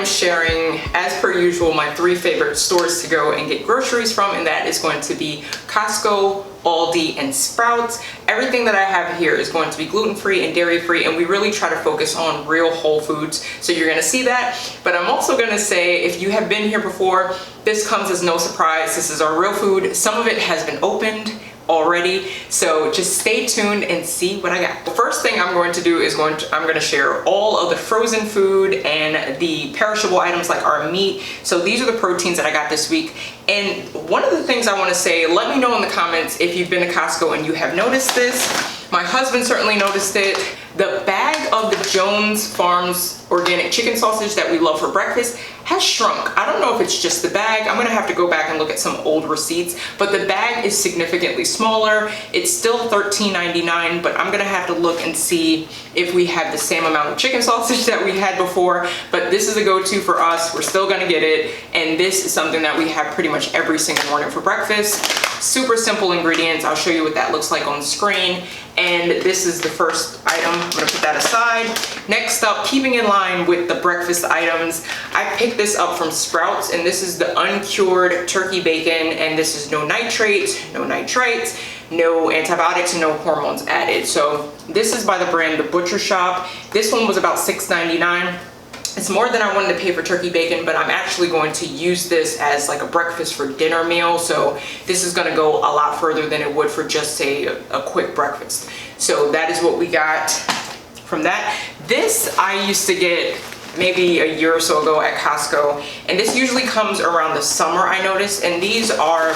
am sharing, as per usual, my 3 favorite stores to go and get groceries from, and that is going to be Costco, Aldi, and Sprouts. Everything that I have here is going to be gluten-free and dairy-free, and we really try to focus on real whole foods. So you're gonna see that, but I'm also gonna say, if you have been here before, this comes as no surprise. This is our real food. Some of it has been opened already, so just stay tuned and see what I got. The first thing I'm going to do is I'm going to share all of the frozen food and the perishable items like our meat. So these are the proteins that I got this week. And one of the things I want to say, let me know in the comments if you've been to Costco and you have noticed this. My husband certainly noticed it. The bag of the Jones Farms organic chicken sausage that we love for breakfast has shrunk. I don't know if it's just the bag. I'm gonna have to go back and look at some old receipts, but the bag is significantly smaller. It's still $13.99, but I'm gonna have to look and see if we have the same amount of chicken sausage that we had before. But this is a go-to for us. We're still gonna get it, and this is something that we have pretty much every single morning for breakfast. Super simple ingredients. I'll show you what that looks like on the screen. And this is the first item. I'm gonna put that aside. Next up, keeping in line with the breakfast items, I picked this up from Sprouts, and this is the uncured turkey bacon, and this is no nitrates, no nitrites, no antibiotics, and no hormones added. So this is by the brand The Butcher Shop. This one was about $6.99. It's more than I wanted to pay for turkey bacon, but I'm actually going to use this as like a breakfast for dinner meal. So this is gonna go a lot further than it would for just say a quick breakfast. So that is what we got from that. This I used to get maybe a year or so ago at Costco, and this usually comes around the summer, I noticed. And these are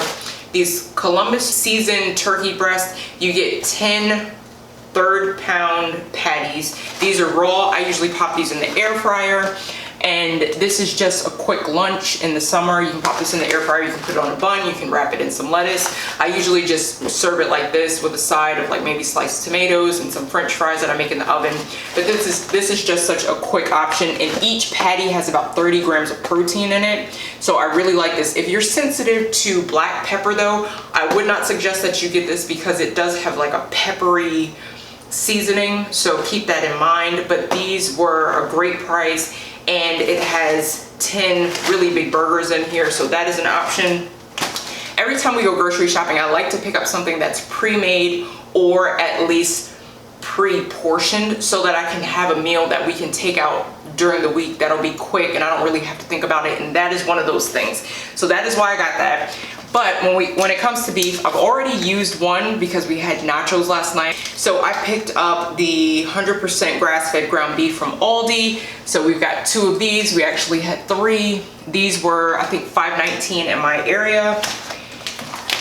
these Columbus seasoned turkey breast. You get 10 third-pound patties. These are raw. I usually pop these in the air fryer, and this is just a quick lunch in the summer. You can pop this in the air fryer, you can put it on a bun, you can wrap it in some lettuce. I usually just serve it like this with a side of like maybe sliced tomatoes and some french fries that I make in the oven. But this is just such a quick option, and each patty has about 30 grams of protein in it. So I really like this. If you're sensitive to black pepper though, I would not suggest that you get this because it does have like a peppery seasoning, so keep that in mind. But these were a great price, and it has 10 really big burgers in here, so that is an option. Every time we go grocery shopping, I like to pick up something that's pre-made or at least pre-portioned, so that I can have a meal that we can take out during the week that'll be quick and I don't really have to think about it, and that is one of those things. So that is why I got that. But when it comes to beef, I've already used one because we had nachos last night. So I picked up the 100% grass-fed ground beef from Aldi. So we've got 2 of these. We actually had 3. These were, I think, $5.19 in my area.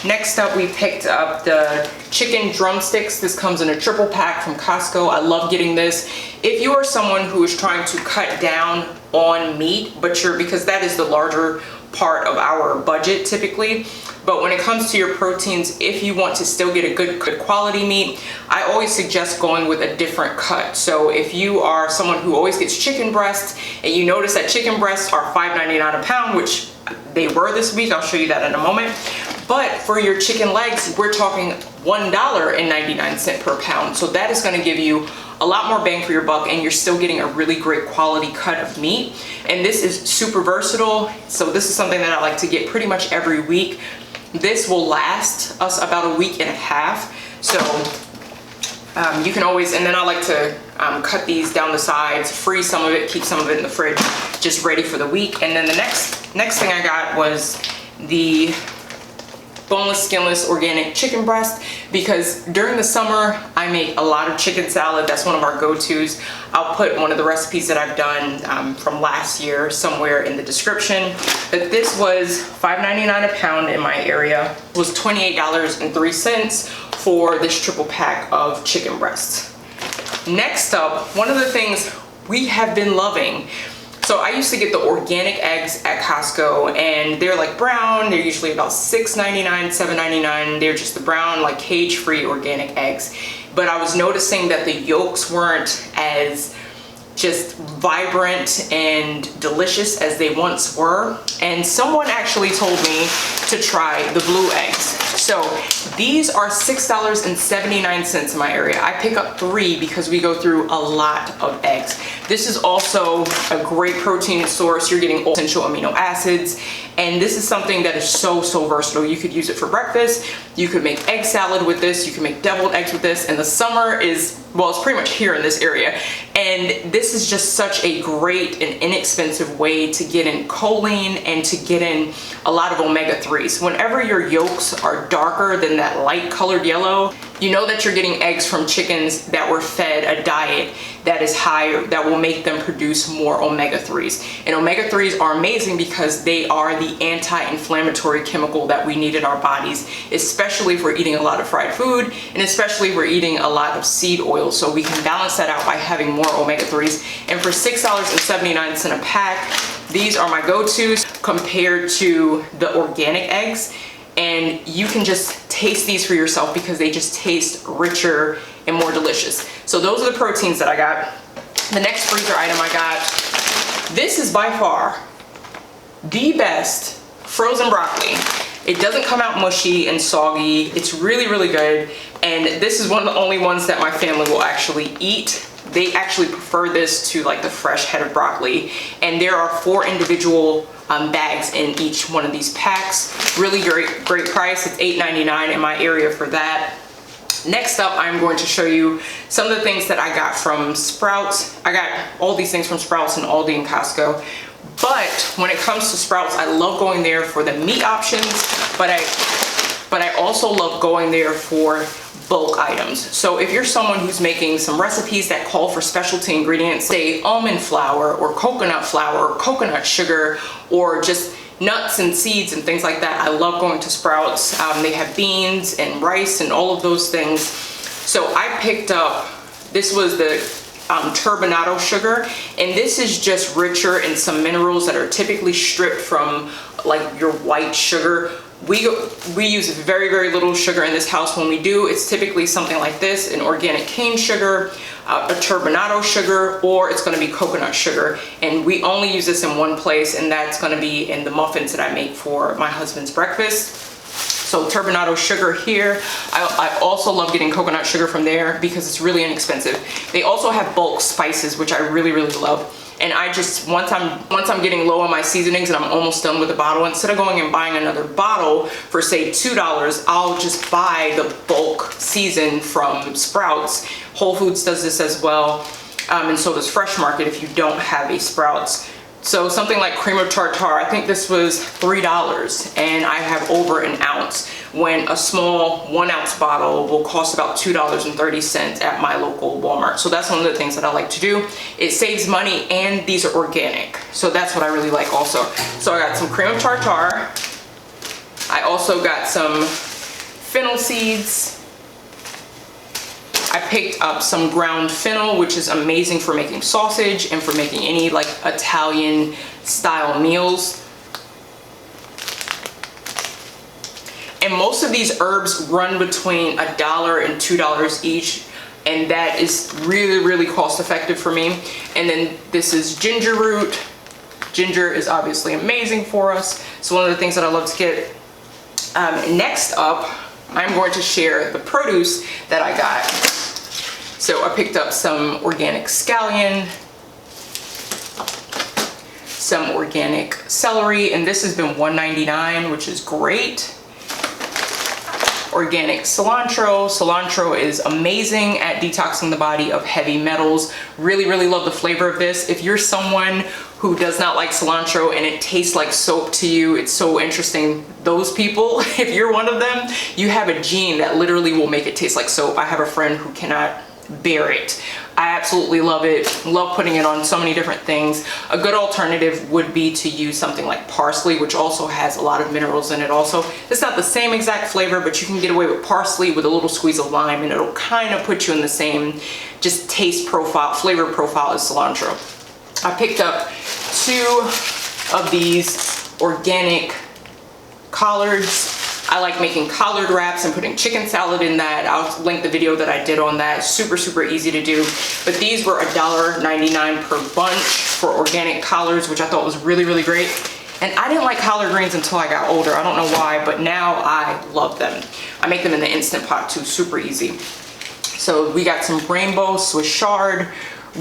Next up, we picked up the chicken drumsticks. This comes in a triple pack from Costco. I love getting this. If you are someone who is trying to cut down on meat, because that is the larger part of our budget typically, but when it comes to your proteins, if you want to still get a good quality meat, I always suggest going with a different cut. So if you are someone who always gets chicken breasts and you notice that chicken breasts are $5.99 a pound, which they were this week, I'll show you that in a moment. But for your chicken legs, we're talking $1.99 per pound. So that is going to give you a lot more bang for your buck, and you're still getting a really great quality cut of meat. And this is super versatile. So this is something that I like to get pretty much every week. This will last us about a week and a half. So you can always, and then I like to cut these down the sides, freeze some of it, keep some of it in the fridge, just ready for the week. And then the next thing I got was the boneless, skinless, organic chicken breast, because during the summer I make a lot of chicken salad. That's one of our go-tos. I'll put one of the recipes that I've done from last year somewhere in the description. But this was $5.99 a pound in my area. It was $28.03 for this triple pack of chicken breasts. Next up, one of the things we have been loving. So I used to get the organic eggs at Costco, and they're like brown. They're usually about $6.99, $7.99. They're just the brown, like cage-free organic eggs. But I was noticing that the yolks weren't as just vibrant and delicious as they once were. And someone actually told me to try the blue eggs. So these are $6.79 in my area. I pick up 3 because we go through a lot of eggs. This is also a great protein source. You're getting all essential amino acids, and this is something that is so versatile. You could use it for breakfast. You could make egg salad with this. You can make deviled eggs with this. And the summer is, well, it's pretty much here in this area. And this is just such a great and inexpensive way to get in choline and to get in a lot of omega-3s. Whenever your yolks are darker than that light colored yellow, you know that you're getting eggs from chickens that were fed a diet that is higher, that will make them produce more omega-3s. And omega-3s are amazing because they are the anti-inflammatory chemical that we need in our bodies, especially if we're eating a lot of fried food, and especially if we're eating a lot of seed oil. So we can balance that out by having more omega-3s. And for $6.79 a pack, these are my go-tos compared to the organic eggs. And you can just taste these for yourself because they just taste richer and more delicious. So those are the proteins that I got. The next freezer item I got, this is by far the best frozen broccoli. It doesn't come out mushy and soggy. It's really good. And this is one of the only ones that my family will actually eat. They actually prefer this to like the fresh head of broccoli. And there are 4 individual bags in each one of these packs. Really great price. It's $8.99 in my area for that. Next up, I'm going to show you some of the things that I got from Sprouts. I got all these things from Sprouts and Aldi and Costco. But when it comes to Sprouts, I love going there for the meat options, but I also love going there for bulk items. So if you're someone who's making some recipes that call for specialty ingredients, say almond flour or coconut sugar, or just nuts and seeds and things like that, I love going to Sprouts. They have beans and rice and all of those things. So I picked up, this was the turbinado sugar, and this is just richer in some minerals that are typically stripped from like your white sugar. We use very little sugar in this house. When we do, it's typically something like this, an organic cane sugar, a turbinado sugar, or it's going to be coconut sugar. And we only use this in one place, and that's going to be in the muffins that I make for my husband's breakfast. So turbinado sugar here. I also love getting coconut sugar from there because it's really inexpensive. They also have bulk spices, which I really love. And I just, once I'm getting low on my seasonings and I'm almost done with the bottle, instead of going and buying another bottle for say $2, I'll just buy the bulk season from Sprouts. Whole Foods does this as well, and so does Fresh Market if you don't have a Sprouts. So something like cream of tartar, I think this was $3, and I have over an ounce, when a small 1 ounce bottle will cost about $2.30 at my local Walmart. So that's one of the things that I like to do. It saves money, and these are organic. So that's what I really like also. So I got some cream of tartar. I also got some fennel seeds. I picked up some ground fennel, which is amazing for making sausage and for making any like Italian style meals. And most of these herbs run between $1 and $2 each, and that is really cost effective for me. And then this is ginger root. Ginger is obviously amazing for us. So one of the things that I love to get. Next up, I'm going to share the produce that I got. So I picked up some organic scallion, some organic celery, and this has been $1.99, which is great. Organic cilantro. Cilantro is amazing at detoxing the body of heavy metals. Really love the flavor of this. If you're someone who does not like cilantro and it tastes like soap to you, it's so interesting. Those people, if you're one of them, you have a gene that literally will make it taste like soap. I have a friend who cannot bear it. I absolutely love it. Love putting it on so many different things. A good alternative would be to use something like parsley, which also has a lot of minerals in it also. It's not the same exact flavor, but you can get away with parsley with a little squeeze of lime, and it'll kind of put you in the same just taste profile, flavor profile as cilantro. I picked up 2 of these organic collards. I like making collard wraps and putting chicken salad in that. I'll link the video that I did on that. Super easy to do. But these were $1.99 per bunch for organic collards, which I thought was really great. And I didn't like collard greens until I got older. I don't know why, but now I love them. I make them in the Instant Pot too, super easy. So we got some rainbow Swiss chard,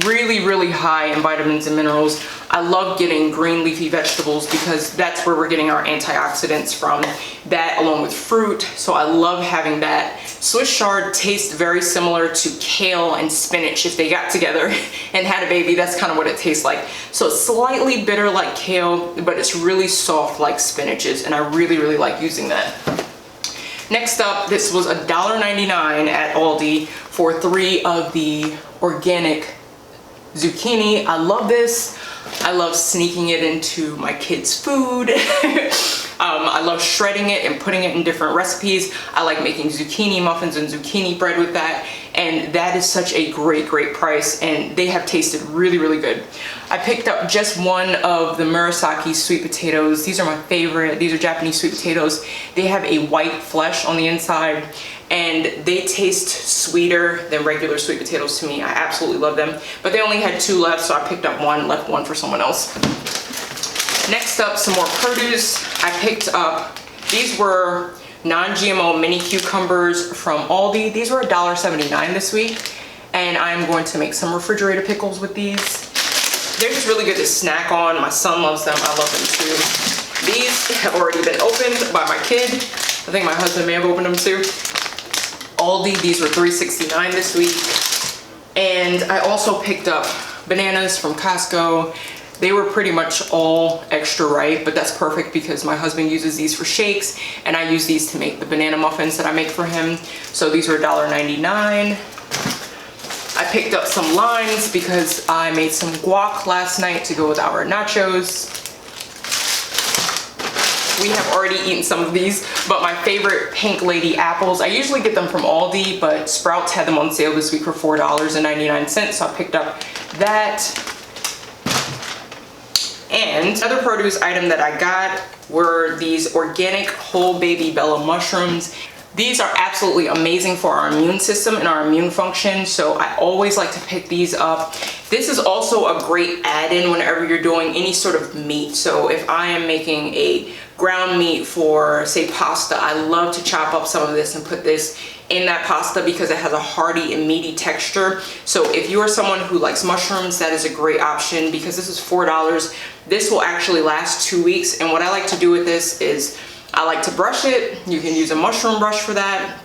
really high in vitamins and minerals. I love getting green leafy vegetables because that's where we're getting our antioxidants from. That along with fruit, so I love having that. Swiss chard tastes very similar to kale and spinach. If they got together and had a baby, that's kind of what it tastes like. So it's slightly bitter like kale, but it's really soft like spinach is, and I really like using that. Next up, this was $1.99 at Aldi for 3 of the organic zucchini. I love this. I love sneaking it into my kids' food. I love shredding it and putting it in different recipes. I like making zucchini muffins and zucchini bread with that. And that is such a great price, and they have tasted really good. I picked up just one of the Murasaki sweet potatoes. These are my favorite. These are Japanese sweet potatoes. They have a white flesh on the inside, and they taste sweeter than regular sweet potatoes to me. I absolutely love them, but they only had 2 left, so I picked up one, left one for someone else. Next up, some more produce. I picked up, these were non-GMO mini cucumbers from Aldi. These were $1.79 this week, and I'm going to make some refrigerator pickles with these. They're just really good to snack on. My son loves them. I love them too. These have already been opened by my kid. I think my husband may have opened them too. Aldi, these were $3.69 this week. And I also picked up bananas from Costco. They were pretty much all extra ripe, but that's perfect because my husband uses these for shakes, and I use these to make the banana muffins that I make for him. So these were $1.99. I picked up some limes because I made some guac last night to go with our nachos. We have already eaten some of these, but my favorite Pink Lady apples, I usually get them from Aldi, but Sprouts had them on sale this week for $4.99, so I picked up that. And other produce item that I got were these organic whole baby Bella mushrooms. These are absolutely amazing for our immune system and our immune function, so I always like to pick these up. This is also a great add-in whenever you're doing any sort of meat. So if I am making a ground meat for, say, pasta, I love to chop up some of this and put this in that pasta because it has a hearty and meaty texture. So if you are someone who likes mushrooms, that is a great option because this is $4. This will actually last 2 weeks, and what I like to do with this is I like to brush it. You can use a mushroom brush for that.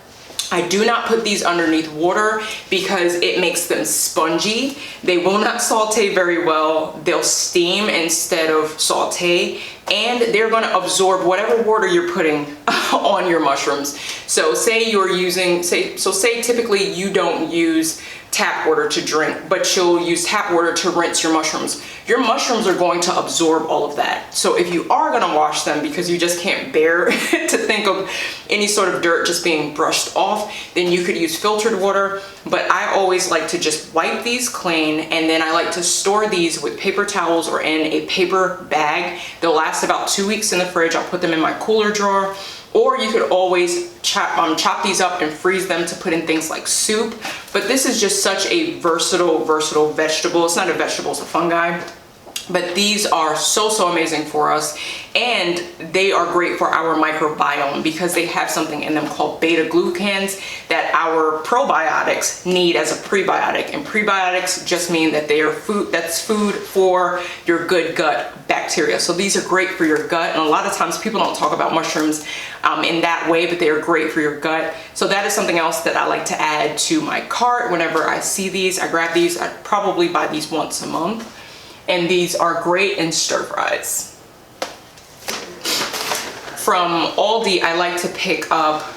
I do not put these underneath water because it makes them spongy. They will not saute very well. They'll steam instead of saute, and they're going to absorb whatever water you're putting on your mushrooms. So say you're using, say typically you don't use tap water to drink, but you'll use tap water to rinse your mushrooms. Your mushrooms are going to absorb all of that. So if you are going to wash them because you just can't bear to think of any sort of dirt just being brushed off, then you could use filtered water. But I always like to just wipe these clean, and then I like to store these with paper towels or in a paper bag. They'll last about 2 weeks in the fridge. I'll put them in my cooler drawer. Or you could always chop these up and freeze them to put in things like soup. But this is just such a versatile vegetable. It's not a vegetable, it's a fungi. But these are so amazing for us, and they are great for our microbiome because they have something in them called beta glucans that our probiotics need as a prebiotic, and prebiotics just mean that they are food, that's food for your good gut bacteria. So these are great for your gut, and a lot of times people don't talk about mushrooms in that way, but they are great for your gut. So that is something else that I like to add to my cart whenever I see these. I grab these. I probably buy these once a month. And these are great in stir fries. From Aldi, I like to pick up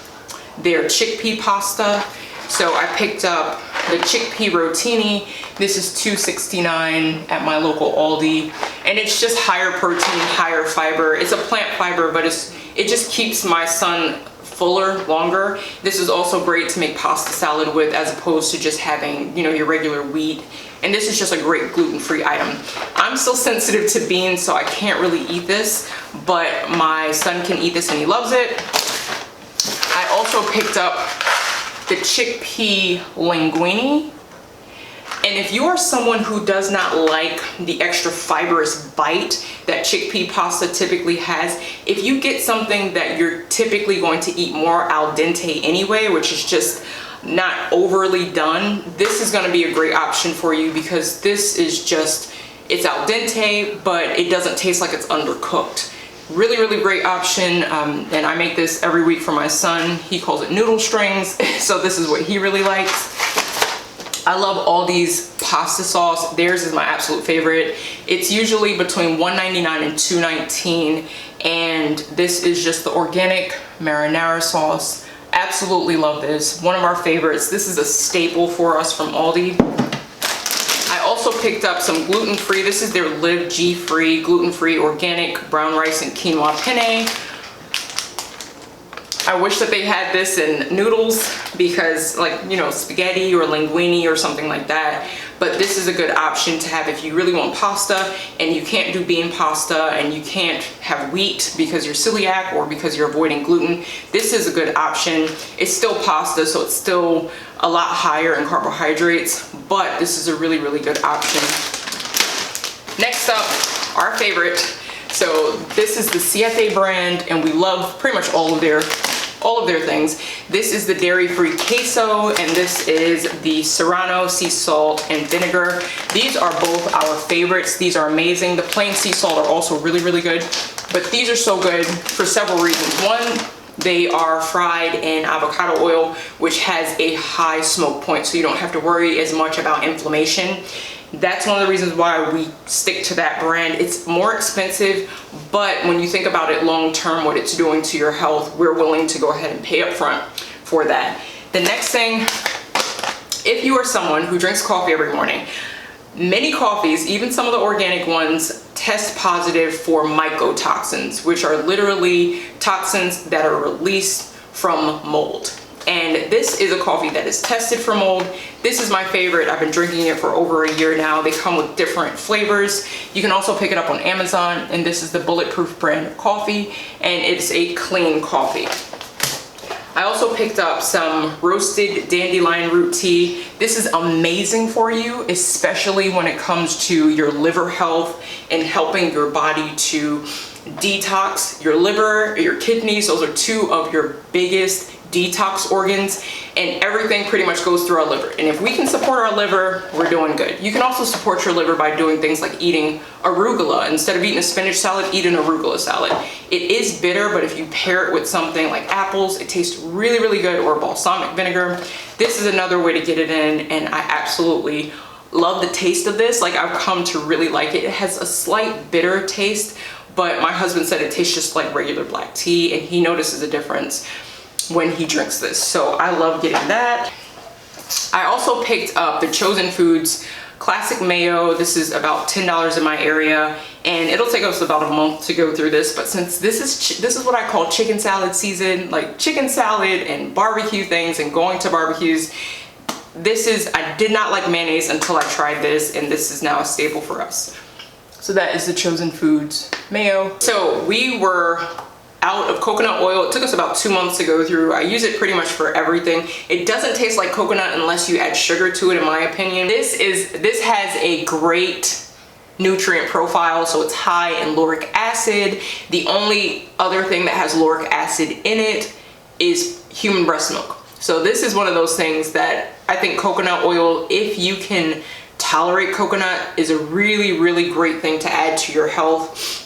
their chickpea pasta. So I picked up the chickpea rotini. This is $2.69 at my local Aldi. And it's just higher protein, higher fiber. It's a plant fiber, but it just keeps my son fuller longer. This is also great to make pasta salad with as opposed to just having, your regular wheat. And this is just a great gluten-free item. I'm still sensitive to beans, so I can't really eat this, but my son can eat this and he loves it. I also picked up the chickpea linguine. And And if you are someone who does not like the extra fibrous bite that chickpea pasta typically has, if you get something that you're typically going to eat more al dente anyway, which is just not overly done, this is going to be a great option for you, because this is just, it's al dente, but it doesn't taste like it's undercooked. Really, really great option. And I make this every week for my son. He calls it noodle strings. So this is what he really likes. I love Aldi's pasta sauce. Theirs is my absolute favorite. It's usually between $1.99 and $2.19. And this is just the organic marinara sauce. Absolutely love this. One of our favorites. This is a staple for us from Aldi. I also picked up some gluten-free. This is their Live G-free, gluten-free organic brown rice and quinoa penne. I wish that they had this in noodles, because like, you know, spaghetti or linguine or something like that. But this is a good option to have if you really want pasta and you can't do bean pasta and you can't have wheat because you're celiac or because you're avoiding gluten. This is a good option. It's still pasta, so it's still a lot higher in carbohydrates, but this is a really, really good option. Next up, our favorite. So this is the Siete brand, and we love pretty much all of their things. This is the dairy-free queso, and this is the Serrano sea salt and vinegar. These are both our favorites. These are amazing. The plain sea salt are also really, really good, but these are so good for several reasons. One, they are fried in avocado oil, which has a high smoke point, so you don't have to worry as much about inflammation. That's one of the reasons why we stick to that brand. It's more expensive, but when you think about it long term, what it's doing to your health, we're willing to go ahead and pay up front for that. The next thing, if you are someone who drinks coffee every morning, many coffees, even some of the organic ones, test positive for mycotoxins, which are literally toxins that are released from mold. And this is a coffee that is tested for mold. This is my favorite. I've been drinking it for over a year now. They come with different flavors. You can also pick it up on Amazon, and this is the Bulletproof brand of coffee, and it's a clean coffee. I also picked up some roasted dandelion root tea. This is amazing for you, especially when it comes to your liver health and helping your body to detox your liver, your kidneys. Those are two of your biggest detox organs, and everything pretty much goes through our liver. And if we can support our liver, we're doing good. You can also support your liver by doing things like eating arugula. Instead of eating a spinach salad, eat an arugula salad. It is bitter, but if you pair it with something like apples, it tastes really, really good, or balsamic vinegar. This is another way to get it in, and I absolutely love the taste of this. Like, I've come to really like it. It has a slight bitter taste, but my husband said it tastes just like regular black tea, and he notices a difference when he drinks this. So I love getting that. I also picked up the Chosen Foods classic mayo. This is about $10 in my area, and it'll take us about a month to go through this, but since this is what I call chicken salad season, like chicken salad and barbecue things and going to barbecues, I did not like mayonnaise until I tried this, and this is now a staple for us. So that is the Chosen Foods mayo. So we were out of coconut oil. It took us about 2 months to go through. I use it pretty much for everything. It doesn't taste like coconut unless you add sugar to it, in my opinion. This has a great nutrient profile, so it's high in lauric acid. The only other thing that has lauric acid in it is human breast milk. So this is one of those things that I think coconut oil, if you can tolerate coconut, is a really, really great thing to add to your health,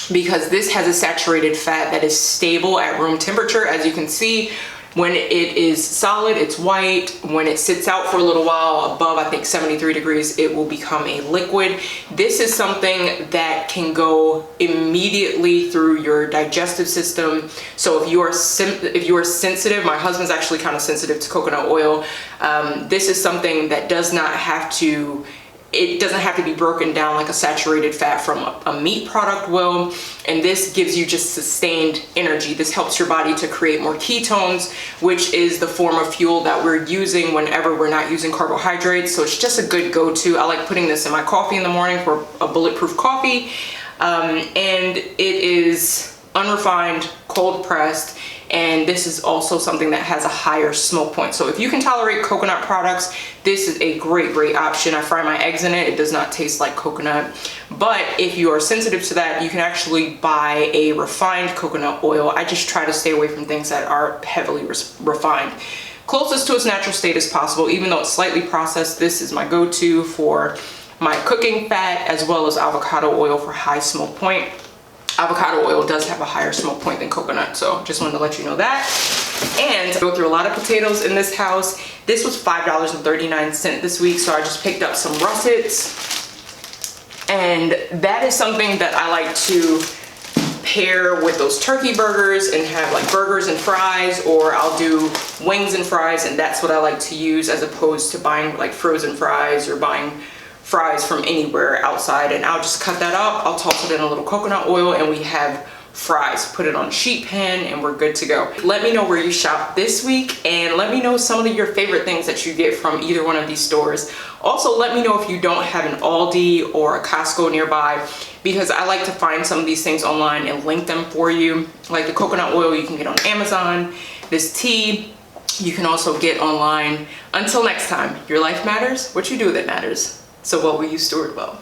because this has a saturated fat that is stable at room temperature. As you can see, when it is solid, it's white. When it sits out for a little while, above, I think 73 degrees, it will become a liquid. This is something that can go immediately through your digestive system. So if you are sensitive, my husband's actually kind of sensitive to coconut oil. This is something that doesn't have to be broken down like a saturated fat from a meat product will, and this gives you just sustained energy. This helps your body to create more ketones, which is the form of fuel that we're using whenever we're not using carbohydrates. So it's just a good go-to. I like putting this in my coffee in the morning for a bulletproof coffee, and it is unrefined, cold pressed, and this is also something that has a higher smoke point. So if you can tolerate coconut products, this is a great option. I fry my eggs in it. It does not taste like coconut. But if you are sensitive to that, you can actually buy a refined coconut oil. I just try to stay away from things that are heavily refined. Closest to its natural state as possible, even though it's slightly processed. This is my go-to for my cooking fat, as well as avocado oil for high smoke point. Avocado oil does have a higher smoke point than coconut, so just wanted to let you know that. And I go through a lot of potatoes in this house. This was $5.39 this week, so I just picked up some russets. And that is something that I like to pair with those turkey burgers and have like burgers and fries, or I'll do wings and fries, and that's what I like to use, as opposed to buying like frozen fries or buying fries from anywhere outside. And I'll just cut that up, I'll toss it in a little coconut oil, and we have fries. Put it on a sheet pan and we're good to go. Let me know where you shop this week, and let me know some of your favorite things that you get from either one of these stores. Also, let me know if you don't have an Aldi or a Costco nearby, because I like to find some of these things online and link them for you. Like the coconut oil you can get on Amazon. This tea you can also get online. Until next time, your life matters, what you do with it matters. So what will you steward well?